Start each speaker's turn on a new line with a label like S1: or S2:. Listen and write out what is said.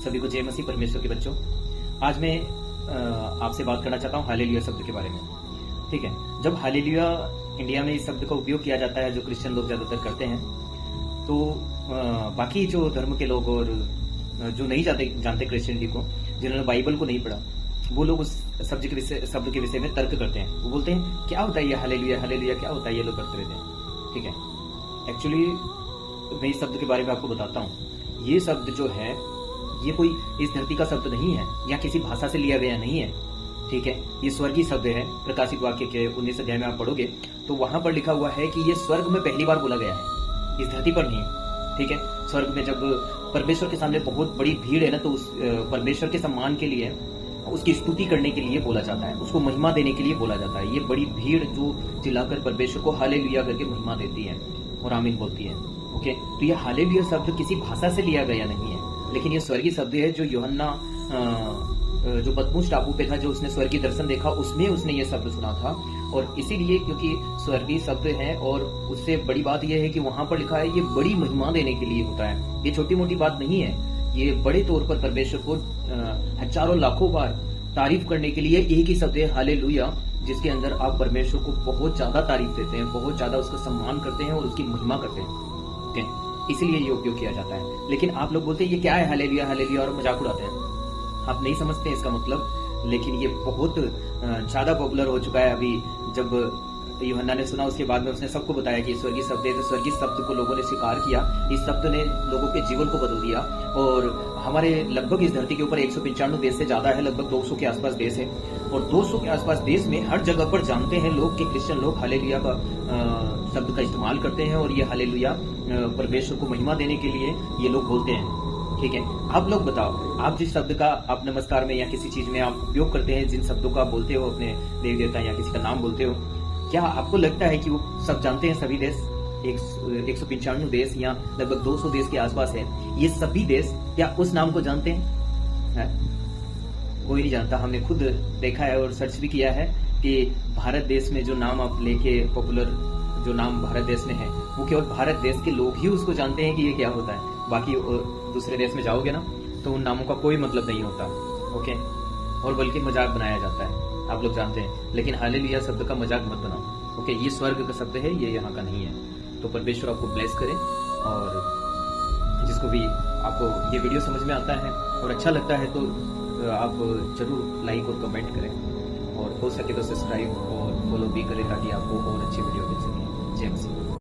S1: सभी को जय मसीह परमेश्वर के बच्चों। आज मैं आपसे बात करना चाहता हूँ हालेलुया शब्द के बारे में। ठीक है, जब हालेलुया इंडिया में इस शब्द का उपयोग किया जाता है, जो क्रिश्चियन लोग ज्यादातर करते हैं, तो बाकी जो धर्म के लोग और जो नहीं जानते क्रिश्चियनिटी को, जिन्होंने बाइबल को नहीं पढ़ा, वो लोग उस शब्द के विषय में तर्क करते हैं। वो बोलते हैं क्या होता है ये हालेलुया, हालेलुया क्या होता है, ये लोग करते रहते हैं। ठीक है, एक्चुअली मैं इस शब्द के बारे में आपको बताता हूँ। ये शब्द जो है, ये कोई इस धरती का शब्द नहीं है या किसी भाषा से लिया गया नहीं है। ठीक है, ये स्वर्गीय शब्द है। प्रकाशित वाक्य के 19 अध्याय में आप पढ़ोगे तो वहां पर लिखा हुआ है कि ये स्वर्ग में पहली बार बोला गया है, इस धरती पर नहीं। ठीक है, स्वर्ग में जब परमेश्वर के सामने बहुत बड़ी भीड़ है ना, तो उस परमेश्वर के सम्मान के लिए, उसकी स्तुति करने के लिए बोला जाता है, उसको महिमा देने के लिए बोला जाता है। ये बड़ी भीड़ जो चिल्लाकर परमेश्वर को हालेलुया करके महिमा देती है और आमीन बोलती है। ओके, तो ये हालेलुया शब्द किसी भाषा से लिया गया नहीं है, लेकिन ये स्वर्गीय शब्द है। जो यूहन्ना जो पतमुस टापू पे था, जो उसने स्वर्गीय दर्शन देखा, उसमें उसने ये शब्द सुना था। और इसीलिए क्योंकि स्वर्गीय शब्द है, और उससे बड़ी बात यह है कि वहां पर लिखा है ये बड़ी महिमा देने के लिए होता है। ये छोटी मोटी बात नहीं है, ये बड़े तौर पर परमेश्वर को हजारों लाखों बार तारीफ करने के लिए एक ही शब्द है हालेलुया, जिसके अंदर आप परमेश्वर को बहुत ज्यादा तारीफ देते हैं, बहुत ज्यादा उसका सम्मान करते हैं और उसकी महिमा करते हैं। इसलिए ये उपयोग किया जाता है। लेकिन आप लोग बोलते हैं ये क्या है हालेलुया, हालेलुया, और मजाक उड़ाते हैं। आप नहीं समझते हैं इसका मतलब, लेकिन ये बहुत ज्यादा पॉपुलर हो चुका है। अभी जब यूहन्ना ने सुना, उसके बाद में उसने सबको बताया कि स्वर्गीय शब्द है, तो स्वर्गीय शब्द को लोगों ने स्वीकार किया। इस शब्द ने लोगों के जीवन को बदल दिया। और हमारे लगभग इस धरती के ऊपर 195 देश से ज्यादा है, लगभग 200 के आसपास देश है, और 200 के आसपास देश में हर जगह पर जानते हैं लोग कि क्रिश्चियन लोग हालेलुया का शब्द का इस्तेमाल करते हैं, और ये हालेलुया परमेश्वर को महिमा देने के लिए ये लोग बोलते हैं। ठीक है, आप लोग बताओ, आप जिस शब्द का आप नमस्कार में या किसी चीज में आप उपयोग करते हैं, जिन शब्दों का आप बोलते हो, अपने देवी देवता या किसी का नाम बोलते हो, क्या आपको लगता है कि वो सब जानते हैं? सभी देश, 195 देश या लगभग 200 देश के आसपास है, ये सभी देश क्या उस नाम को जानते हैं? कोई नहीं जानता। हमने खुद देखा है और सर्च भी किया है कि भारत देश में जो नाम आप लेके पॉपुलर जो नाम भारत देश में है, वो केवल भारत देश के लोग ही उसको जानते हैं कि ये क्या होता है। बाकी दूसरे देश में जाओगे ना, तो उन नामों का कोई मतलब नहीं होता। ओके, और बल्कि मजाक बनाया जाता है, आप लोग जानते हैं। लेकिन हालेलुया शब्द का मजाक मत बनाओ। ओके, ये स्वर्ग का शब्द है, ये यहाँ का नहीं है। तो परमेश्वर आपको ब्लेस करे, और जिसको भी आपको ये वीडियो समझ में आता है और अच्छा लगता है, तो आप जरूर लाइक और कमेंट करें, और हो सके तो सब्सक्राइब और फॉलो भी करें, ताकि आपको और अच्छी वीडियो मिल सके। जय मसीह।